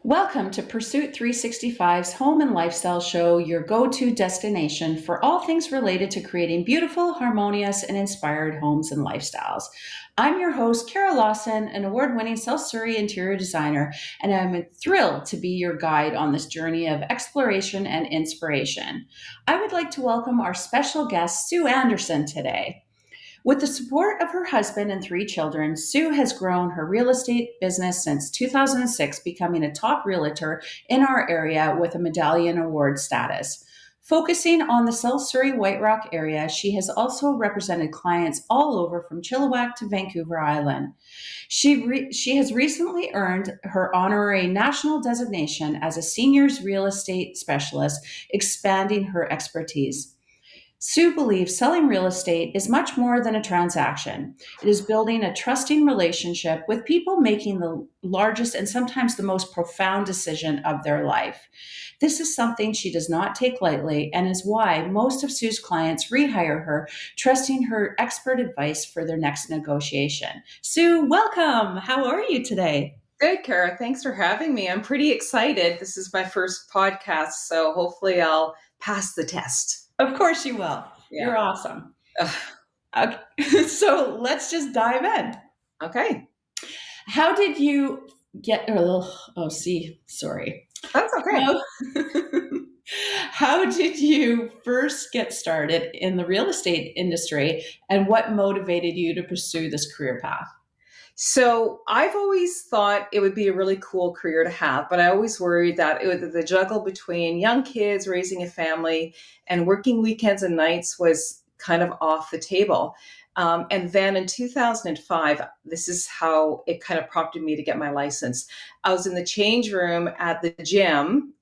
Welcome to Pursuit 365's home and lifestyle show, your go-to destination for all things related to creating beautiful, harmonious, and inspired homes and lifestyles. I'm your host, Cara Lawson, an award-winning South Surrey interior designer, and I'm thrilled to be your guide on this journey of exploration and inspiration. I would like to welcome our special guest, Sue Anderson, today. With the support of her husband and three children, Sue has grown her real estate business since 2006, becoming a top realtor in our area with a Medallion Award status. Focusing on the South Surrey White Rock area, she has also represented clients all over from Chilliwack to Vancouver Island. She has recently earned her honorary national designation as a seniors real estate specialist, expanding her expertise. Sue believes selling real estate is much more than a transaction. It is building a trusting relationship with people making the largest and sometimes the most profound decision of their life. This is something she does not take lightly and is why most of Sue's clients rehire her, trusting her expert advice for their next negotiation. Sue, welcome. How are you today? Good, Cara. Thanks for having me. I'm pretty excited. This is my first podcast, so hopefully I'll pass the test. Of course you will. Yeah. You're awesome. Okay. So let's just dive in. Okay. How did you get, sorry. That's okay. How did you first get started in the real estate industry, and what motivated you to pursue this career path? So I've always thought it would be a really cool career to have, but I always worried that the juggle between young kids, raising a family, and working weekends and nights was kind of off the table. And then in 2005, this is how it kind of prompted me to get my license. I was in the change room at the gym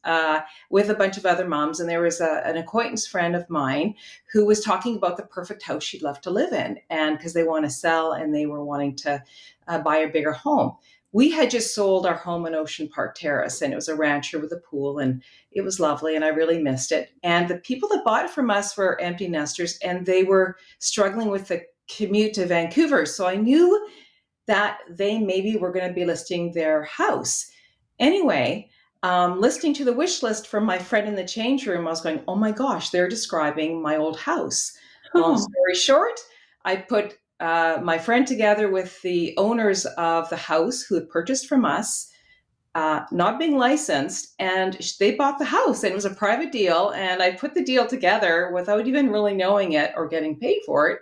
with a bunch of other moms, and there was an acquaintance friend of mine who was talking about the perfect house she'd love to live in, and because they want to sell and they were wanting to buy a bigger home. We had just sold our home in Ocean Park Terrace, and it was a rancher with a pool, and it was lovely, and I really missed it. And the people that bought it from us were empty nesters, and they were struggling with the commute to Vancouver. So I knew that they maybe were going to be listing their house. Anyway, listening to the wish list from my friend in the change room, I was going, oh my gosh, they're describing my old house. Long story short, I put my friend together with the owners of the house who had purchased from us, not being licensed, and they bought the house, and it was a private deal, and I put the deal together without even really knowing it or getting paid for it,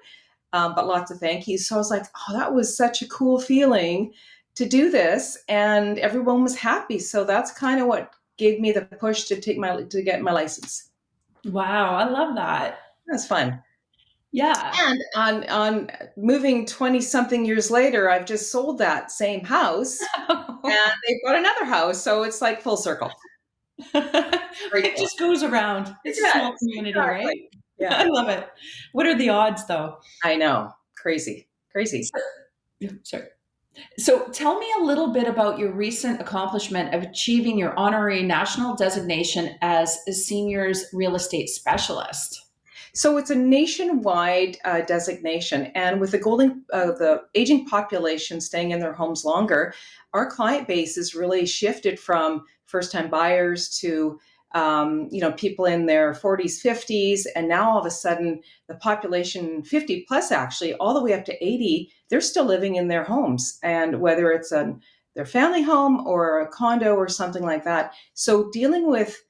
but lots of thank yous. So I was like, oh, that was such a cool feeling to do this, and everyone was happy. So that's kind of what gave me the push to get my license. Wow, I love that. That's fun. Yeah. And on moving 20 something years later, I've just sold that same house and they bought another house. So it's like full circle. It just goes around. It's a small community, exactly. Right? Yeah. I love it. What are the odds though? I know. Crazy. Sorry. So tell me a little bit about your recent accomplishment of achieving your honorary national designation as a seniors real estate specialist. So it's a nationwide designation, and with the aging population staying in their homes longer, our client base has really shifted from first-time buyers to people in their 40s, 50s, and now all of a sudden the population 50 plus, actually all the way up to 80, they're still living in their homes, and whether it's their family home or a condo or something like that. So dealing with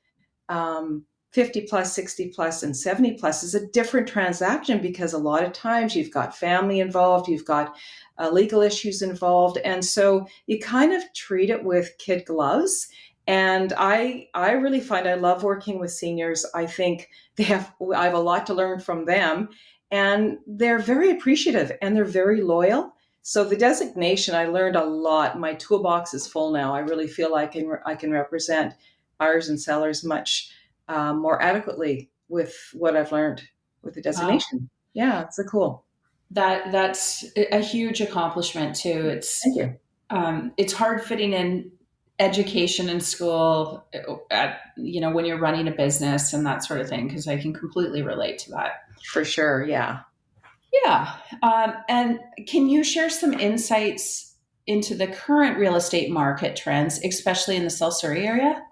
50 plus, 60 plus, and 70 plus is a different transaction, because a lot of times you've got family involved, you've got legal issues involved. And so you kind of treat it with kid gloves. And I really find I love working with seniors. I think I have a lot to learn from them, and they're very appreciative and they're very loyal. So the designation, I learned a lot. My toolbox is full now. I really feel I can represent buyers and sellers much more adequately with what I've learned with the designation. Wow. Yeah, it's cool. That's a huge accomplishment too. Thank you. It's hard fitting in education in school when you're running a business and that sort of thing, because I can completely relate to that. For sure, yeah. Yeah. And can you share some insights into the current real estate market trends, especially in the South Surrey area?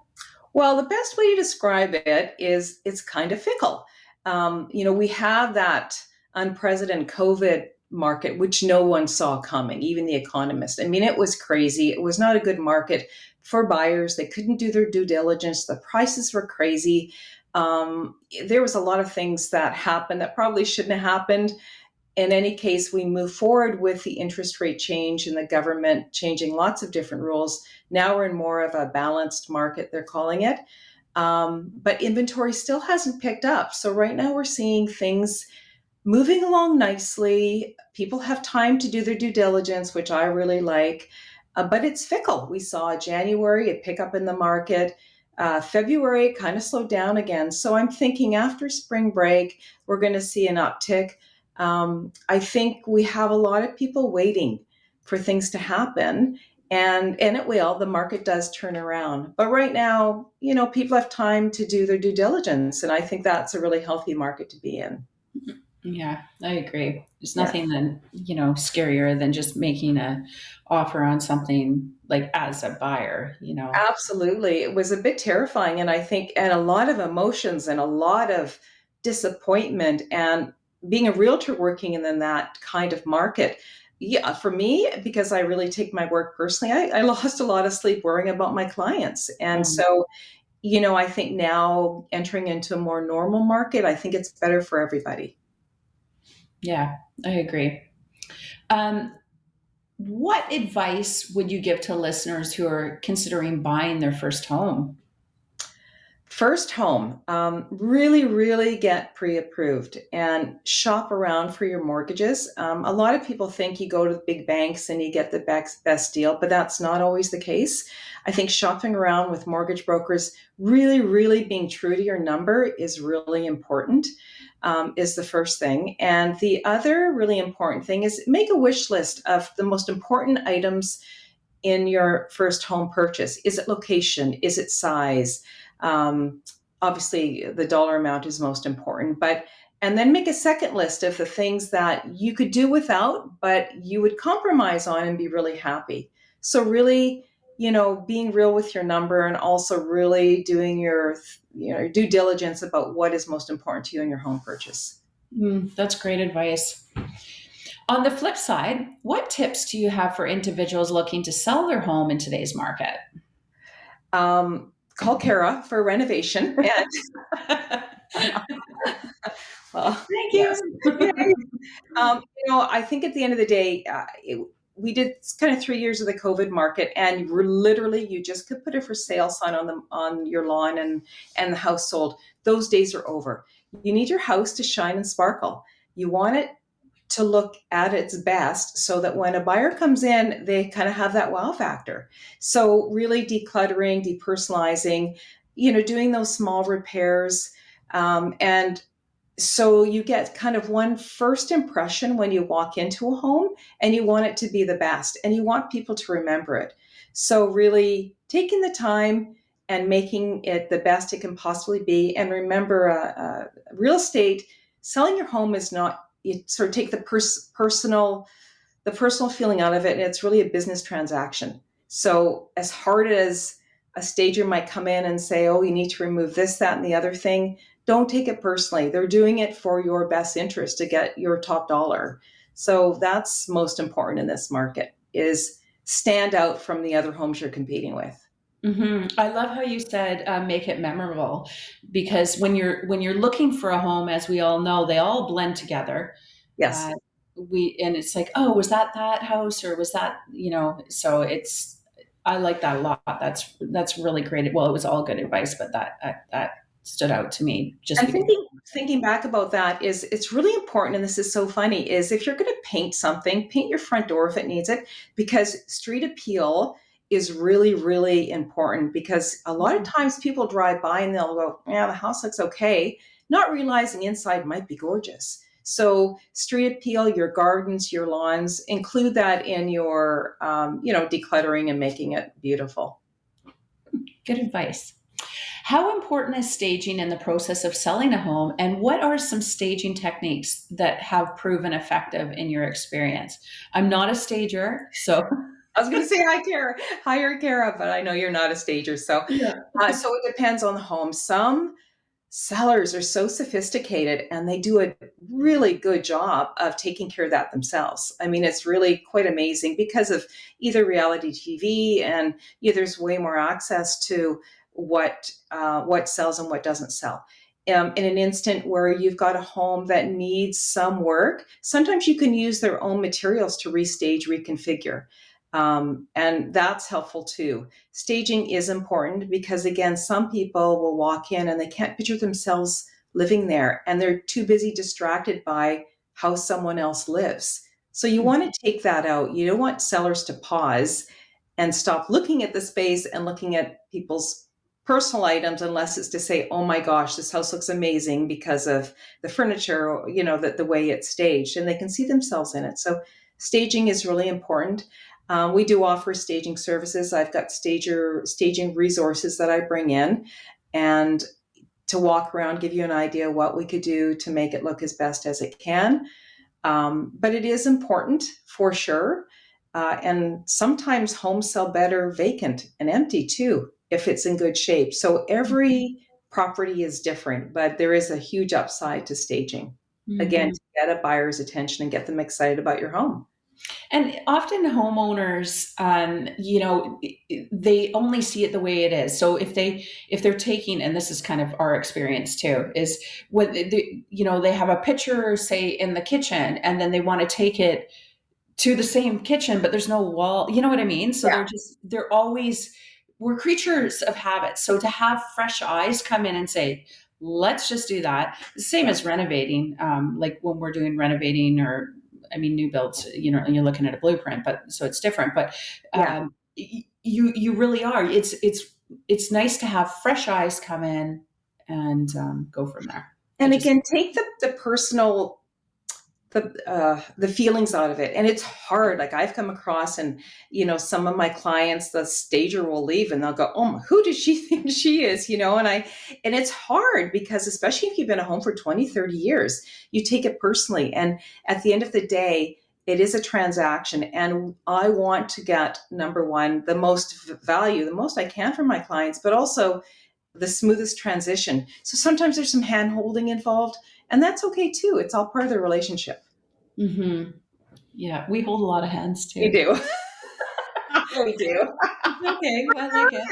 Well, the best way to describe it is it's kind of fickle. We have that unprecedented COVID market, which no one saw coming, even the economists. I mean, it was crazy. It was not a good market for buyers. They couldn't do their due diligence. The prices were crazy. There was a lot of things that happened that probably shouldn't have happened. In any case, we move forward with the interest rate change and the government changing lots of different rules. Now we're in more of a balanced market, they're calling it. But inventory still hasn't picked up. So right now we're seeing things moving along nicely. People have time to do their due diligence, which I really like. But it's fickle. We saw January a pickup in the market. February it kind of slowed down again. So I'm thinking after spring break, we're going to see an uptick. I think we have a lot of people waiting for things to happen, and it will. The market does turn around, but right now, people have time to do their due diligence, and I think that's a really healthy market to be in. Yeah, I agree. There's Yeah. nothing than, scarier than just making a offer on something like as a buyer. Absolutely. It was a bit terrifying. And I think, and a lot of emotions and a lot of disappointment. And being a realtor working in that kind of market, yeah, for me, because I really take my work personally, I lost a lot of sleep worrying about my clients. And Um, so, I think now entering into a more normal market, I think it's better for everybody. yeah, I agree. Um, what advice would you give to listeners who are considering buying their first home? First home, really, really get pre approved and shop around for your mortgages. A lot of people think you go to the big banks and you get the best deal, but that's not always the case. I think shopping around with mortgage brokers, really, really being true to your number is really important, is the first thing. And the other really important thing is make a wish list of the most important items in your first home purchase. Is it location? Is it size? Um, Obviously, the dollar amount is most important, but and then make a second list of the things that you could do without, but you would compromise on and be really happy. So really, being real with your number and also really doing your, due diligence about what is most important to you in your home purchase. That's great advice. On the flip side, what tips do you have for individuals looking to sell their home in today's market? Call Kara for renovation. And well, Thank yes. Yeah. you. I think at the end of the day, we did kind of 3 years of the COVID market, and literally you just could put a for sale sign on your lawn, and the house sold. Those days are over. You need your house to shine and sparkle. You want it to look at its best so that when a buyer comes in, they kind of have that wow factor. So really decluttering, depersonalizing, doing those small repairs, and so you get kind of one first impression when you walk into a home, and you want it to be the best and you want people to remember it. So really taking the time and making it the best it can possibly be. And remember, real estate, selling your home is not, you sort of take the personal feeling out of it, and it's really a business transaction. So as hard as a stager might come in and say, oh, you need to remove this, that, and the other thing, don't take it personally. They're doing it for your best interest to get your top dollar. So that's most important in this market, is stand out from the other homes you're competing with. I love how you said make it memorable, because when you're looking for a home, as we all know, they all blend together. Yes. Uh, we and it's like, oh, was that house, or was that, so it's, I like that a lot. That's really great. Well, it was all good advice, but that stood out to me just And because. thinking back about that, is it's really important, and this is so funny, is if you're going to paint something, paint your front door if it needs it, because street appeal is really, really important, because a lot of times people drive by and they'll go, yeah, the house looks okay, not realizing inside might be gorgeous. So street appeal, your gardens, your lawns, include that in your decluttering and making it beautiful. Good advice. How important is staging in the process of selling a home, and what are some staging techniques that have proven effective in your experience? I'm not a stager, so. I was going to say hi, Kara. Hi, Kara, but I know you're not a stager. So, Yeah. so it depends on the home. Some sellers are so sophisticated and they do a really good job of taking care of that themselves. I mean, it's really quite amazing because of either reality TV and there's way more access to what sells and what doesn't sell. In an instant where you've got a home that needs some work, sometimes you can use their own materials to restage, reconfigure. And that's helpful too. Staging is important because, again, some people will walk in and they can't picture themselves living there and they're too busy distracted by how someone else lives. So you want to take that out. You don't want sellers to pause and stop looking at the space and looking at people's personal items unless it's to say, oh my gosh, this house looks amazing because of the furniture, or, the way it's staged, and they can see themselves in it. So staging is really important. We do offer staging services. I've got staging resources that I bring in and to walk around, give you an idea what we could do to make it look as best as it can. But it is important for sure. And sometimes homes sell better vacant and empty too, if it's in good shape. So every property is different, but there is a huge upside to staging. Again, Mhm. to get a buyer's attention and get them excited about your home. And often homeowners, they only see it the way it is. So if they're taking, and this is kind of our experience too, is when they have a picture, say in the kitchen, and then they want to take it to the same kitchen, but there's no wall. You know what I mean? So Yeah. they're always, we're creatures of habit. So to have fresh eyes come in and say, let's just do that. The same as renovating, like when we're doing renovating or, I mean, new builds, you're looking at a blueprint, but so it's different. But Yeah. you really are. It's nice to have fresh eyes come in and go from there. I And just again, take the personal the feelings out of it. And it's hard. Like I've come across, and some of my clients, the stager will leave and they'll go, oh, who does she think she is, and it's hard because especially if you've been at home for 20, 30 years, you take it personally. And at the end of the day, it is a transaction, and I want to get, number one, the most value, the most I can from my clients, but also the smoothest transition. So sometimes there's some hand holding involved, and that's okay too. It's all part of the relationship. Mhm. Yeah, we hold a lot of hands We too. do. We do. It's okay. I like it.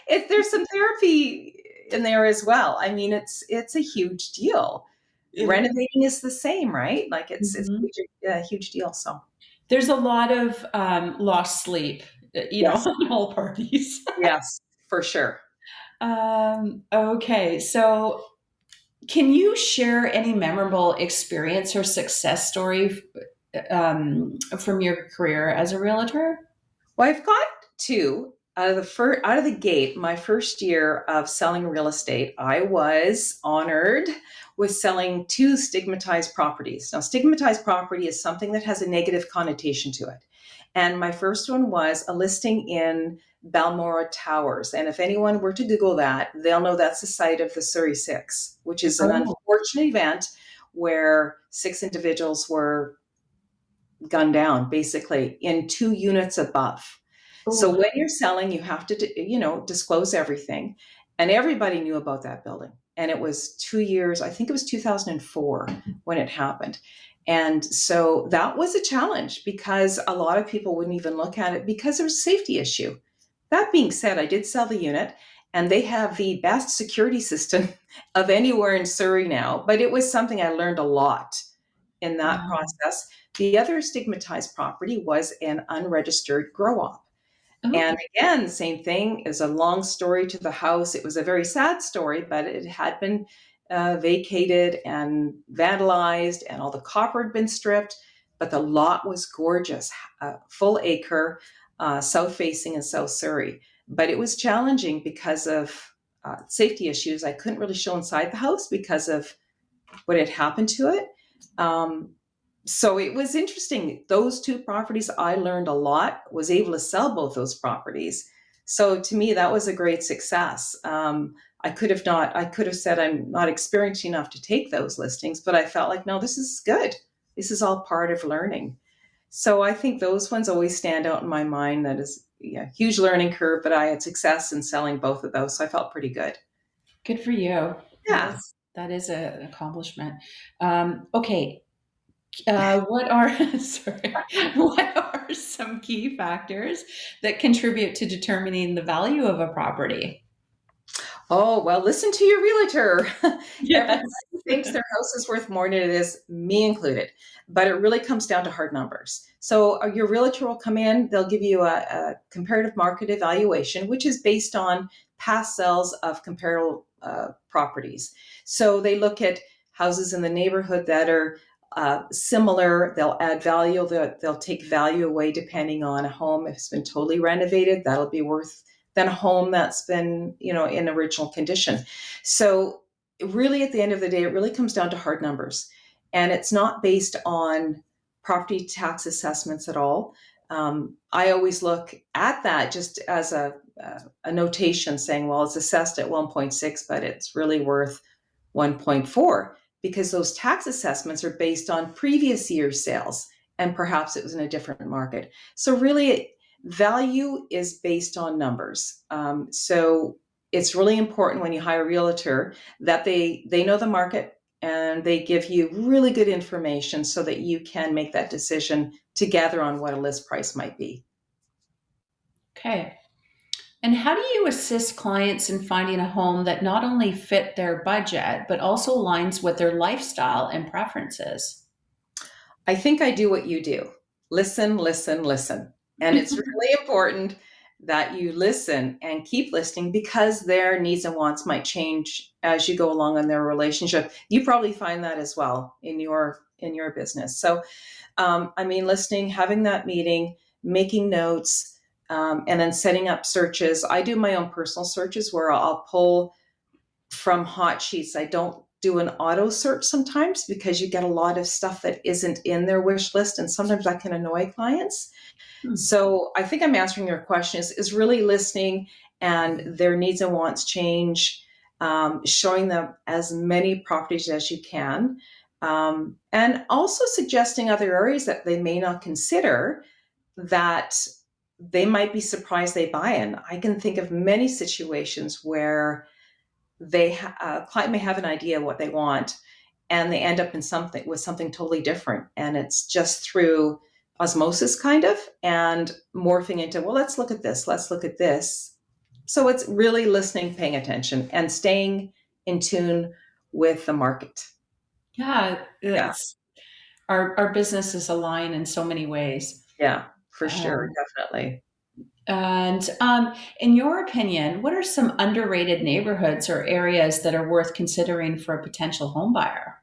Yes. There's some therapy in there as well. I mean, it's a huge deal. It is. Renovating is the same, right? Like it's Mhm. a huge deal. So There's a lot of lost sleep, yes, on all parties. yes, for sure. Okay, so can you share any memorable experience or success story from your career as a realtor? Well, I've got two. Out of the gate, my first year of selling real estate, I was honored with selling two stigmatized properties. Now, stigmatized property is something that has a negative connotation to it. And my first one was a listing in Balmoral Towers. And if anyone were to Google that, they'll know that's the site of the Surrey Six, which is an Oh, unfortunate event where six individuals were gunned down basically in two units above. So oh, when you're selling, you have to, disclose everything. And everybody knew about that building. And it was 2 years, I think it was 2004 when it happened. And so that was a challenge because a lot of people wouldn't even look at it because there was a safety issue. That being said, I did sell the unit and they have the best security system of anywhere in Surrey now. But it was something I learned a lot in that wow. process. The other stigmatized property was an unregistered grow op. And Oh, again, same thing. Is a long story to the house. It was a very sad story, but it had been vacated and vandalized, and all the copper had been stripped. But the lot was gorgeous, full acre, south facing in South Surrey. But it was challenging because of safety issues. I couldn't really show inside the house because of what had happened to it. Um, so it was interesting. Those two properties, I learned a lot, was able to sell both those properties. So to me, that was a great success. I could have said I'm not experienced enough to take those listings, but I felt like, no, this is good. This is all part of learning. So I think those ones always stand out in my mind. That is, yeah, huge learning curve, but I had success in selling both of those. So I felt pretty good. Good for you. Yeah. That is an accomplishment. Okay, what are sorry, what are some key factors that contribute to determining the value of a property? Oh, well, listen to your realtor. Everybody Yes. thinks their house is worth more than it is, me included. But it really comes down to hard numbers. So your realtor will come in, they'll give you a comparative market evaluation, which is based on past sales of comparable properties. So they look at houses in the neighborhood that are similar. They'll add value. They'll take value away depending on a home. If it's been totally renovated, that'll be worth than a home that's been, in original condition. So really at the end of the day, it really comes down to hard numbers. And it's not based on property tax assessments at all. I always look at that just as a notation saying, well, it's assessed at 1.6, but it's really worth 1.4 because those tax assessments are based on previous year's sales and perhaps it was in a different market. So really, value is based on numbers. So it's really important when you hire a realtor that they know the market and they give you really good information so that you can make that decision together on what a list price might be. Okay. And how do you assist clients in finding a home that not only fit their budget, but also aligns with their lifestyle and preferences? I think I do what you do. Listen, listen, listen. And it's really important that you listen and keep listening because their needs and wants might change as you go along in their relationship. You probably find that as well in your business. So listening, having that meeting, making notes, and then setting up searches. I do my own personal searches where I'll pull from hot sheets. I don't do an auto search sometimes because you get a lot of stuff that isn't in their wish list, and sometimes that can annoy clients. Hmm. So I think I'm answering your question is really listening and their needs and wants change, showing them as many properties as you can, and also suggesting other areas that they may not consider that they might be surprised they buy in. I can think of many situations where a client may have an idea of what they want and they end up in something with something totally different, and it's just through osmosis kind of and morphing into, well, let's look at this, let's look at this. So it's really listening, paying attention, and staying in tune with the market. Yeah, Yeah, it's our businesses align in so many ways. yeah, for sure, Um, definitely. and in your opinion, what are some underrated neighborhoods or areas that are worth considering for a potential home buyer?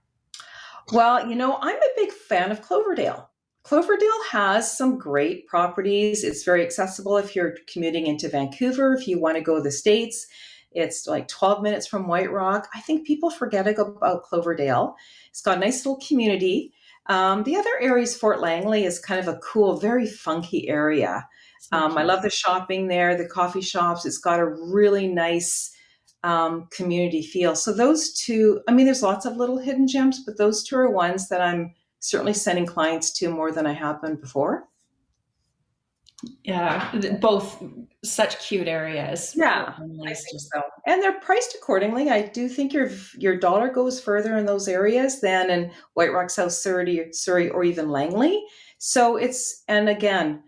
Well, I'm a big fan of Cloverdale. Cloverdale has some great properties. It's very accessible if you're commuting into Vancouver. If you want to go to the States, it's like 12 minutes from White Rock. I think people forget about Cloverdale. It's got a nice little community. The other area is Fort Langley is kind of a cool, very funky area. So I cute. love the shopping there, the coffee shops. It's got a really nice community feel. So those two, there's lots of little hidden gems, but those two are ones that I'm certainly sending clients to more than I have been before. Yeah, both such cute areas. Fort Yeah, Langley I is think just so. And they're priced accordingly. I do think your dollar goes further in those areas than in White Rock, South Surrey, or even Langley. So and again,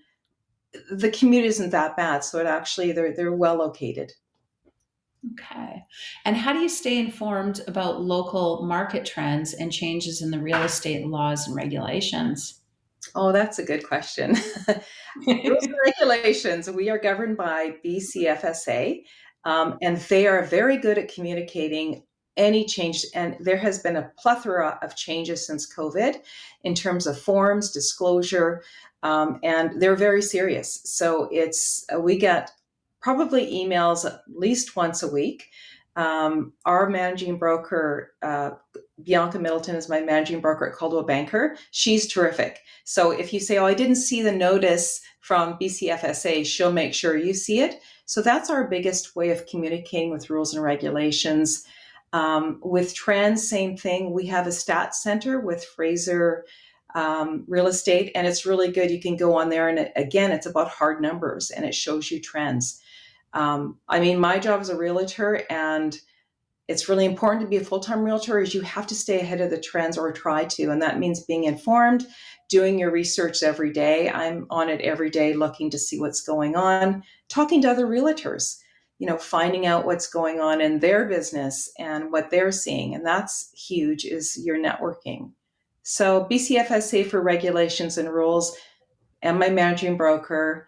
the commute isn't that bad. So it actually they're well located. okay. And how do you stay informed about local market trends and changes in the real estate laws and regulations? Oh, that's a good question. Rules and regulations. We are governed by BCFSA, and they are very good at communicating any change. And there has been a plethora of changes since COVID in terms of forms, disclosure, and they're very serious. So we get probably emails at least once a week. Our managing broker, Bianca Middleton, is my managing broker at Coldwell Banker. She's terrific. So if you say, oh, I didn't see the notice from BCFSA, she'll make sure you see it. So that's our biggest way of communicating with rules and regulations. With trends, same thing. We have a stats center with Fraser real estate, and it's really good. You can go on there, and again, it's about hard numbers, and it shows you trends. I mean, my job as a realtor, and it's really important to be a full-time realtor, is you have to stay ahead of the trends, or try to, and that means being informed, doing your research every day. I'm on it every day looking to see what's going on, talking to other realtors, finding out what's going on in their business and what they're seeing, and that's huge, is your networking. So BCFSA for regulations and rules, and my managing broker.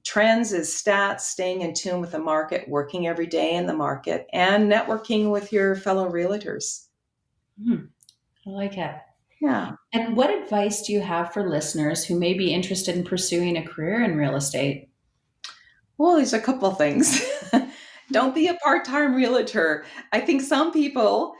Trends is stats, staying in tune with the market, working every day in the market, and networking with your fellow realtors. I like it. Yeah. And what advice do you have for listeners who may be interested in pursuing a career in real estate? Well, there's a couple things. Don't be a part time realtor. I think some people,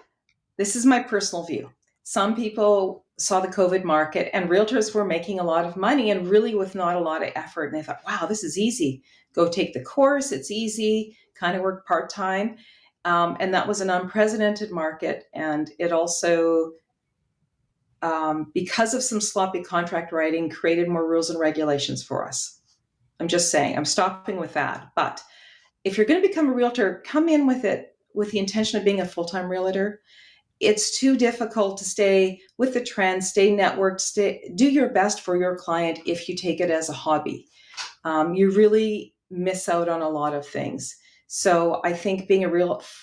this is my personal view, some people saw the COVID market and realtors were making a lot of money and really with not a lot of effort. And they thought, wow, this is easy. Go take the course. It's easy, kind of work part time. And that was an unprecedented market. And it also, because of some sloppy contract writing, created more rules and regulations for us. I'm just saying, I'm stopping with that. But if you're going to become a realtor, come in with it with the intention of being a full-time realtor. It's too difficult to stay with the trend, stay networked, do your best for your client if you take it as a hobby. You really miss out on a lot of things. So I think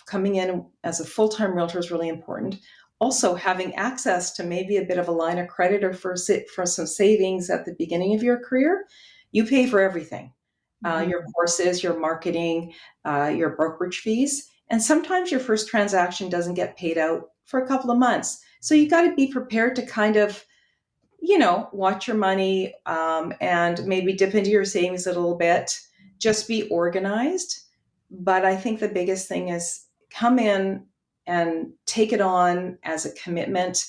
coming in as a full-time realtor is really important. Also, having access to maybe a bit of a line of credit or for some savings at the beginning of your career. You pay for everything, your courses, your marketing, your brokerage fees. And sometimes your first transaction doesn't get paid out for a couple of months. So you got to be prepared to kind of, watch your money, and maybe dip into your savings a little bit. Just be organized. But I think the biggest thing is come in and take it on as a commitment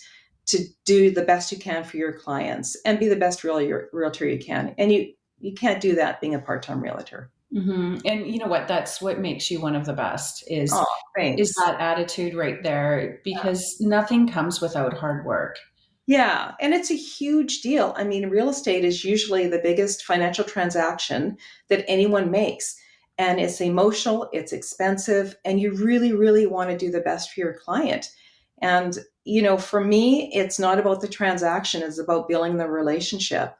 to do the best you can for your clients and be the best realtor you can. And you can't do that being a part-time realtor. And you know what? That's what makes you one of the best is Oh, thanks. that attitude right there, because nothing comes without hard work. Yeah, and it's a huge deal. I mean, real estate is usually the biggest financial transaction that anyone makes. And it's emotional, it's expensive, and you really, really want to do the best for your client. And, for me, it's not about the transaction, it's about building the relationship.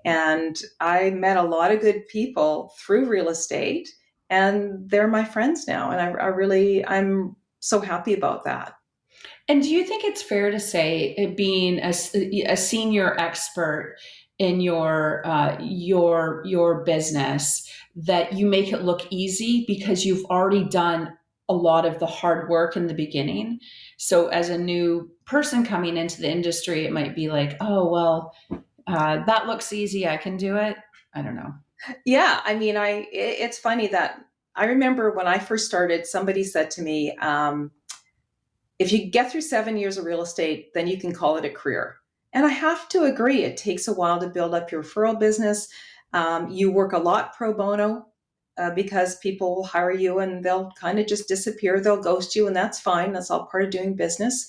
And I met a lot of good people through real estate, and they're my friends now. And I'm so happy about that. And do you think it's fair to say, being a senior expert in your business, that you make it look easy because you've already done a lot of the hard work in the beginning? So as a new person coming into the industry, it might be like, oh, well, that looks easy. I can do it. I don't know. Yeah, I mean, it's funny that I remember when I first started, somebody said to me, if you get through 7 years of real estate, then you can call it a career. And I have to agree, it takes a while to build up your referral business. You work a lot pro bono, because people will hire you and they'll kind of just disappear. They'll ghost you, and that's fine. That's all part of doing business.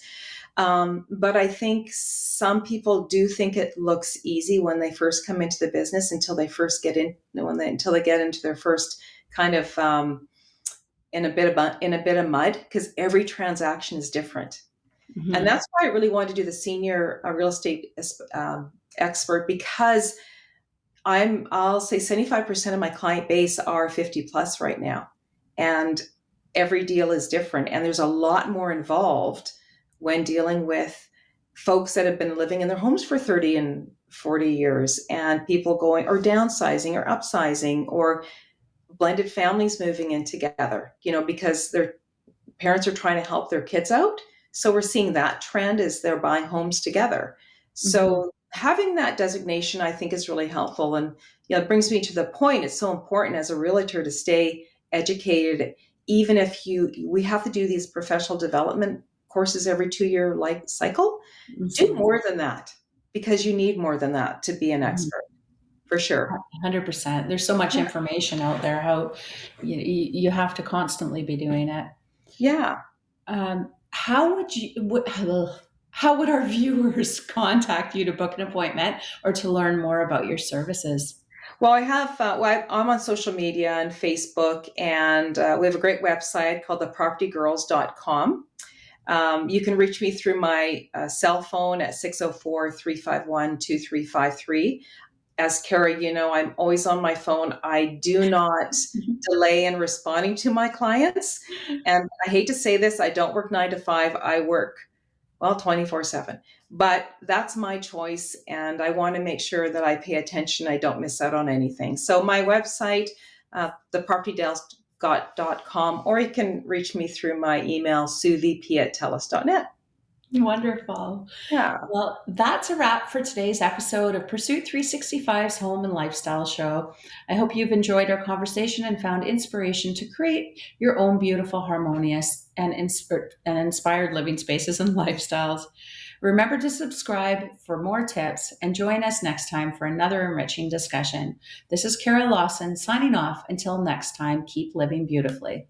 But I think some people do think it looks easy when they first come into the business, until they first get in, until they get into their first kind of, in a bit of mud, because every transaction is different. And Mm-hmm. that's why I really wanted to do the senior real estate expert, because I'll say 75% of my client base are 50 plus right now. And every deal is different. And there's a lot more involved when dealing with folks that have been living in their homes for 30 and 40 years, and people going or downsizing or upsizing, or blended families moving in together, because their parents are trying to help their kids out. So we're seeing that trend as they're buying homes together. Mm-hmm. So having that designation, I think, is really helpful. And it brings me to the point. It's so important as a realtor to stay educated, even if we have to do these professional development courses every 2 year cycle. Do Mm-hmm. more than that, because you need more than that to be an Mm-hmm. expert, for sure. 100%. There's so much information out there. How you have to constantly be doing it. Yeah. How would you? How would our viewers contact you to book an appointment or to learn more about your services? Well, I have. I'm on social media and Facebook, and we have a great website called thepropertygirls.com. You can reach me through my cell phone at 604-351-2353. As Cara, I'm always on my phone. I do not delay in responding to my clients. And I hate to say this, I don't work 9 to 5. I work, well, 24/7. But that's my choice. And I want to make sure that I pay attention. I don't miss out on anything. So my website, thepropertydales.com, or you can reach me through my email, suthep@telus.net. Wonderful. Yeah. Well, that's a wrap for today's episode of Pursuit 365's Home and Lifestyle Show. I hope you've enjoyed our conversation and found inspiration to create your own beautiful, harmonious, and inspired living spaces and lifestyles. Remember to subscribe for more tips and join us next time for another enriching discussion. This is Cara Lawson signing off. Until next time, keep living beautifully.